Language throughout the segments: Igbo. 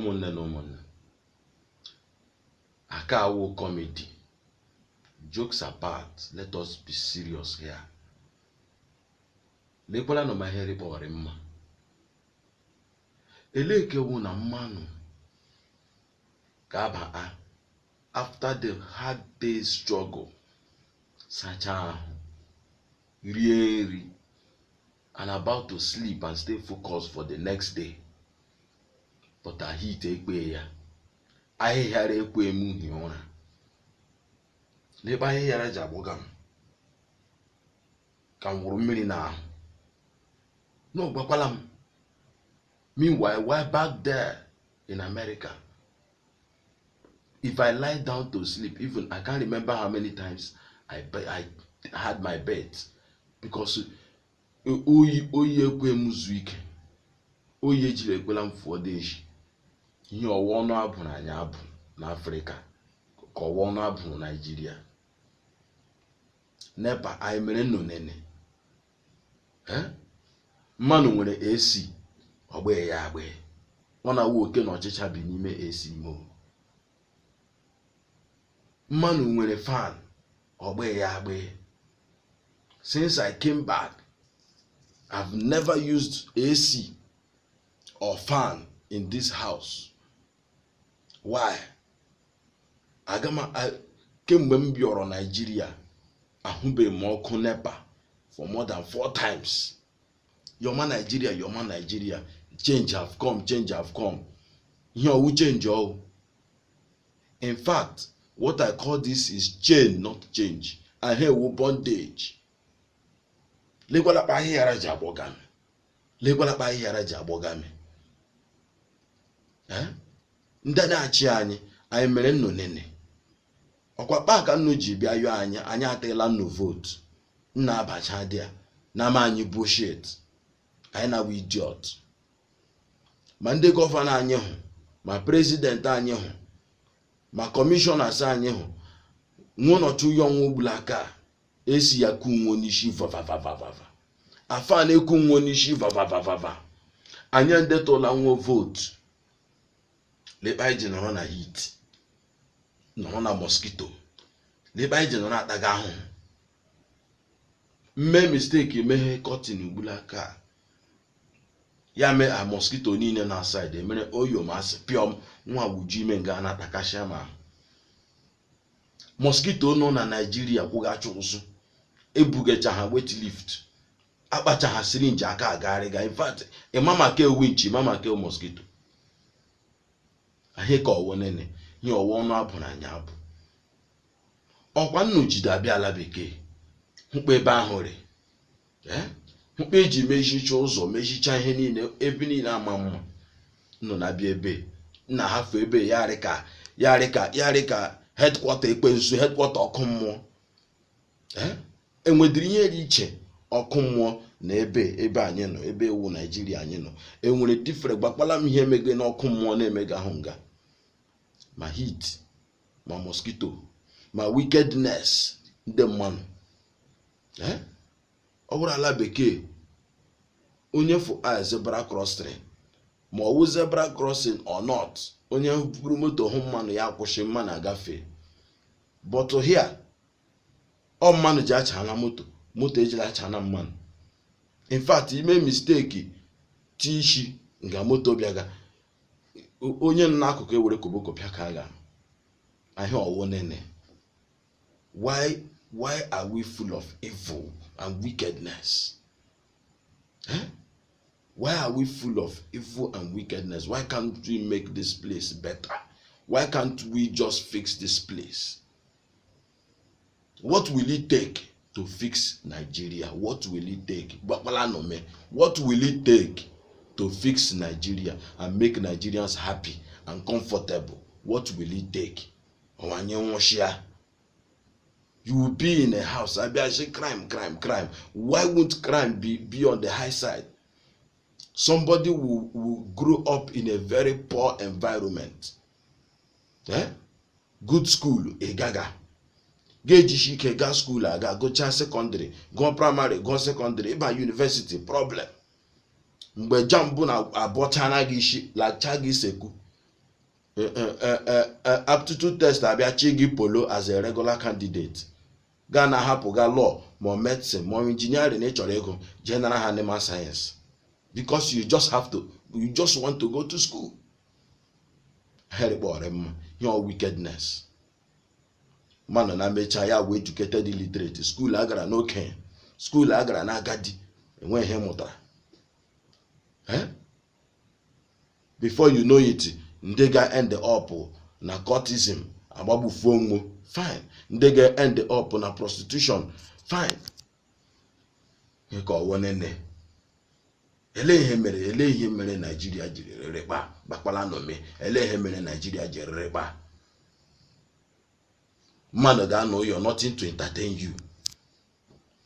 ụmụnne na ụmụnne, akawo comedy. Jokes apart, let us be serious here. Lekwala no mahere kpọrọ mma. Eleke wu na mmanụ ka after the hard day's struggle, sacha ahụ, rie nri, and about to sleep and stay focused for the next day. But heat ekwe ya. Ahịhịara ekwe emu hie ụra. N'ebe ahịhịara ji agbụga m ka m wụrụ mmiri n'ahụ. No, gbakwala m. Meanwhile, while back there in America, if I lie down to sleep, even I can't remember how many times I had my bed, because oyi ekwe m zu ike. Oyi ejiri ekwela m fụọ deji. Ihe ọwa ọnụ abụ na anya abụ n'Africa ka ọwa ọnụ abụ Nigeria. Nepa anyị mere nnọnene. Mmanụ nwere AC, ọgbe ya agbe. Ọ na-awụ oke na ọchịcha bi n'ime AC mo. Mmanụ nwere fan, ọgbe ya agbe. Since I came back, I've never used AC or fan in this house. Why? Kemgbe m bịọrọ Nigeria, ahụbeghị m ọkụ NEPA for more than 4 times. Yoma Nigeria, change have come. Here we change all. In fact, what I call this is change, not change. I hear we bondage. Lekwala pa ahịhịara ji agbọga m. Ndị na-achị anyị mere nnọnene. Ọkwa ka nnu ji bịa yọọ anyị atịla nnu vote. Nna abacha dị ya na ma anyị bullshit. Anyị na idiot. Ma ndị gọvanọ anyị hụ, ma president anyị hụ, ma commissioners anyị hụ, nwụnọchụ yọnwụ gbulaka esi ya kunwo n'ishi vavavavava. Afa na-ekwu nwo n'ishi vavavavava. Anyị ndetola nwo vote. Lebe anyị ji nọrọ na heat, nọrọ na mosquito. Lebe anyị ji nọrọ ataga ahụ. Mme mistake meghe cotton gbulaka. Ya me a mosquito niile na side mere oyo masị piom nwa wuju ime nga na atakashia ma. Mosquito nọ na Nigeria kwụgachi ụzụ. Ebugecha ha wet lift. Akpacha ha syringe aka agariga. In fact, mama ke winch, mama ke mosquito. Ahe ka owo nene, ihe owo ọnụ abụ na anya abụ. Ọkwa nnu jide abịa ala bekee. Hụkwa ebe ahụ re. Mkpe eji mejicha ụzọ, mejicha ihe niile, ebe niile ama mma. Nọ na bịa ebe, nna hafụ ebe yarị ka headquarter ekwensu, headquarter ọkụ mmụọ. Enwediri ihe dị iche ọkụ mmụọ na ebe anyị nọ, ebe ewu Nigeria anyị nọ. Enwere different, gbakpala m ihe emege n'ọkụ mmụọ na-emega ahụ nga. Ma heat, ma mosquito, ma wickedness ndị mmanụ. Ọ bụrụ ala bekee, onye fụ zebra crossing, ma ọ wụ zebra crossing or not, onye buru moto hụ mmanụ ya akwụsị mmanụ agafe. But here, ọ mmanụ ji achana moto ejila achana mmanụ. In fact, ime mistake tishi nga moto bịaga, onye nọ n'akụkụ ewere koboko pịa ka aga. Ahịa ọwụ nene. Why are we full of evil and wickedness? Why are we full of evil and wickedness? Why can't we make this place better? Why can't we just fix this place? What will it take to fix Nigeria? What will it take? What will it take to fix Nigeria and make Nigerians happy and comfortable? What will it take? You will be in a house. I say crime. Why won't crime be on the high side? Somebody will grow up in a very poor environment. Good school, gaga. Gejishike ga school, go child secondary, go primary, go secondary, ba university, problem. Mgbe jambu na abọchana gị isi lacha gị seku. aptitude test abịa chi gị polo as a regular candidate gaa na hapụ ga law ma medicine ma engineering ị chọrọ ịgụ general animal science because you just want to go to school. Herikpọrọ mma ihe wickedness. Mmanụ na mecha ya wee educated illiterate, school agara n'okenye, school agara n'agadi, enwe ihe mụtara. Before you know it, ndị ga end up na cultism, agbagbufu onwe, fine. Ndị ga end up na prostitution, fine. Ka ọwụ nene. Ele ihe mere Nigeria jiri rịrịkpa gbakpala nome. Ele ihe mere Nigeria jiri rịrịkpa. Mmanụ ga-anọ you're nothing to entertain you.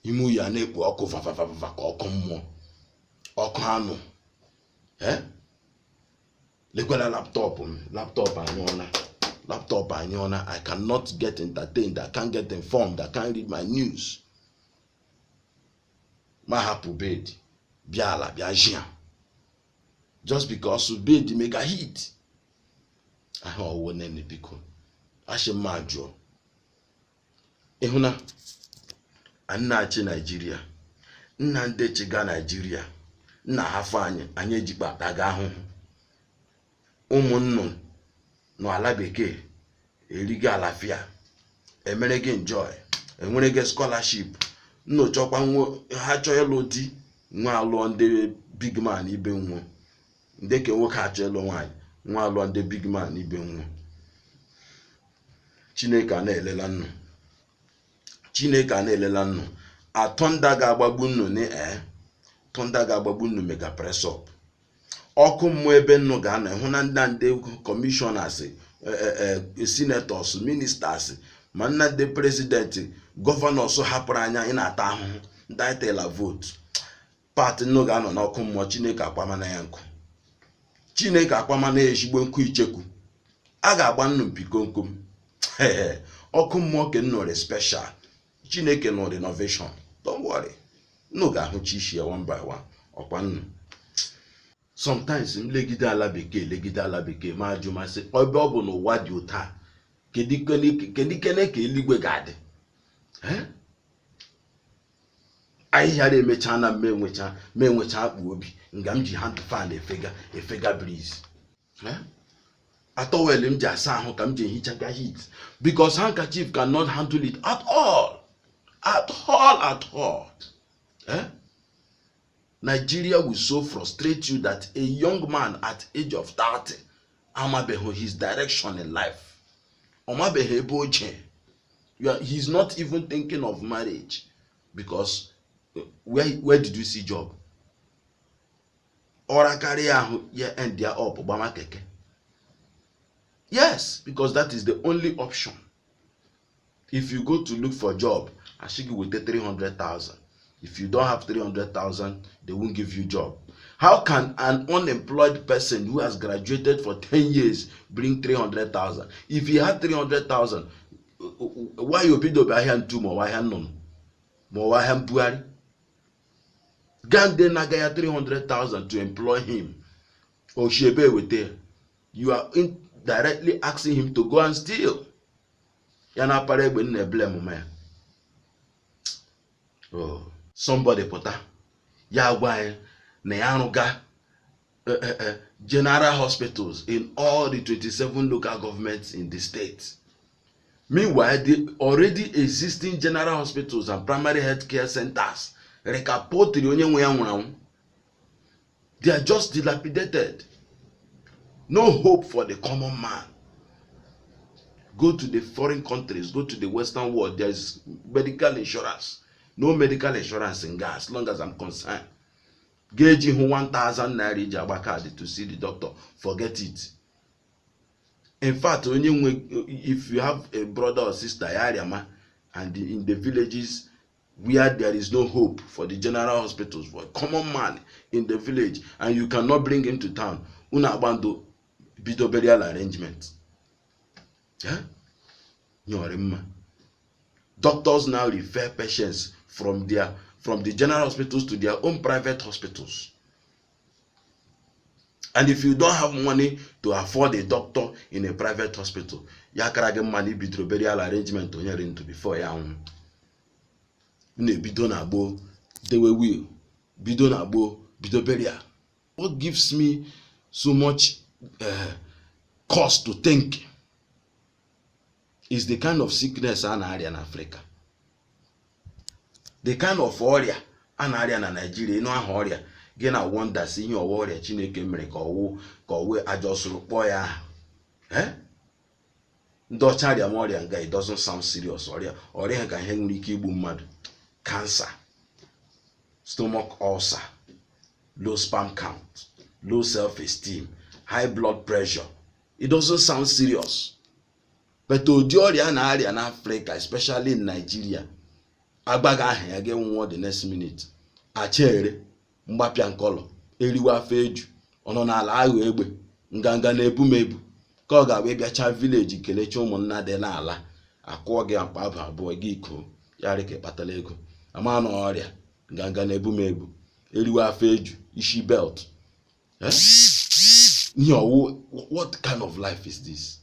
Imu ya na-ekpu ọkụ vavavava ka ọkụ mmụọ. Ọkụ anụ. Lekwela laptop anyona. I cannot get entertained. I can't get informed. I can't read my news. Ma hapụ bed. Biala biajia. Just because bed make a hit. I want any people. I should major. Ehuna. Anachi Nigeria. Nande chiga Nigeria. Na hafanye anye jikpa daga ahụ. Ụmụnnụ no ala bekee eriga alafia. Emerege enjoy. Enwerege scholarship. No chọkwa ha chọ elu di nwa alụọ ndị big man ibe nwo. Ndị ke nwoke achọ elu nwanyị nwa alụọ ndị big man ibe nwo. Chineke na-elela nnu. Atonda ga-agbagbu nnu ni Tonda ga-agbagbu nnu mega press up. Ọkụ mmụọ ebe nnu ga-anọ hụ na ndị commissioners, senators, ministers, ma ndị president, governors hapụrụ anya ị na-ata ahụhụ ndị tela vote. Party nnu ga-anọ n'ọkụ mmụọ. Chineke akwamana ya nkụ. Chineke akwamana ya ezigbo nkụ icheku. A ga-agba nnu mpikomkom. Ọkụ mmụọ ke nnọrọ special. Chineke nọ renovation. Don't worry. No ga-ahụ chishi ya one by one. Ọkwa nnu. Sometimes legide ala bekee ma ajụ masị ebe ọ bụ n'ụwa dị ụta kedikene ka eluigwe ga-adị. Ahịhịara emecha na menwecha akpụ obi nga m ji hand fan efega breeze. Atọwel m ji asa ahụ ka m ji ehichaga heat because handkerchief cannot handle it at all. Nigeria will so frustrate you that a young man at age of 30 amabeho his direction in life. Amabeho ebe oche. He's not even thinking of marriage because where did you see job? Ora carry ahụ ya end ya up gbama keke. Yes, because that is the only option. If you go to look for a job, Ashigi will take 300,000. If you don't have 300,000, they won't give you job. How can an unemployed person who has graduated for 10 years bring 300,000? If he had 300,000, why you bid over here and two more? Why none? More why him Buhari? Gande Nagaya 300,000 to employ him. Or Shebe with there. You are indirectly asking him to go and steal. Yana pare when ne blame man. Oh, somebody pota. Ya why ne anuga general hospitals in all the 27 local governments in the state. Meanwhile, the already existing general hospitals and primary health care centers they are just dilapidated. No hope for the common man. Go to the foreign countries, go to the Western world, there is medical insurance. No medical insurance in Ghana, as long as I'm concerned. Gauge 1,000 naira to see the doctor, forget it. In fact, if you have a brother or sister, and in the villages where there is no hope for the general hospitals, for a common man in the village, and you cannot bring him to town, unabando bido burial arrangement. Yeah? Doctors now refer patients from the general hospitals to their own private hospitals. And if you don't have money to afford a doctor in a private hospital, ya kara gị mma na ibidoro burial arrangement onye rintu before ya nwụ. Na-ebido na gboo dewe will, bido na gboo bido burial. What gives me so much cause to think is the kind of sickness a na-arịa na Africa, the kind of ọrịa a na-arịa na Nigeria. Ịnụ aha ọrịa gị na wonders ihe ọwa ọrịa Chineke mere ka ọwụ ajọsụrụ kpọọ ya aha. Ndị ọcha arịa ma ọrịa nga, it doesn't sound serious. ọrịa ka ihe nwere ike igbu mmadụ: cancer, stomach ulcer, low sperm count, low self-esteem, high blood pressure. It doesn't sound serious. But ụdị ọrịa na-arịa na Africa, especially in Nigeria, agbaga aha ya ga-enwụọ the next minute. Achere, mgbapịa nkọlọ, eriwe afọ eju, ọnọ n'ala aghọ egbe, nganga na-ebu m ebu. Ka ọ ga-abịa bịacha village kelecha ụmụnna dị n'ala, akwụọ gị akpa abụọ gị iko ya rịka kpatara ego. Ama na ọrịa nganga na-ebu m ebu, eriwe afọ eju, isi belt. What kind of life is this?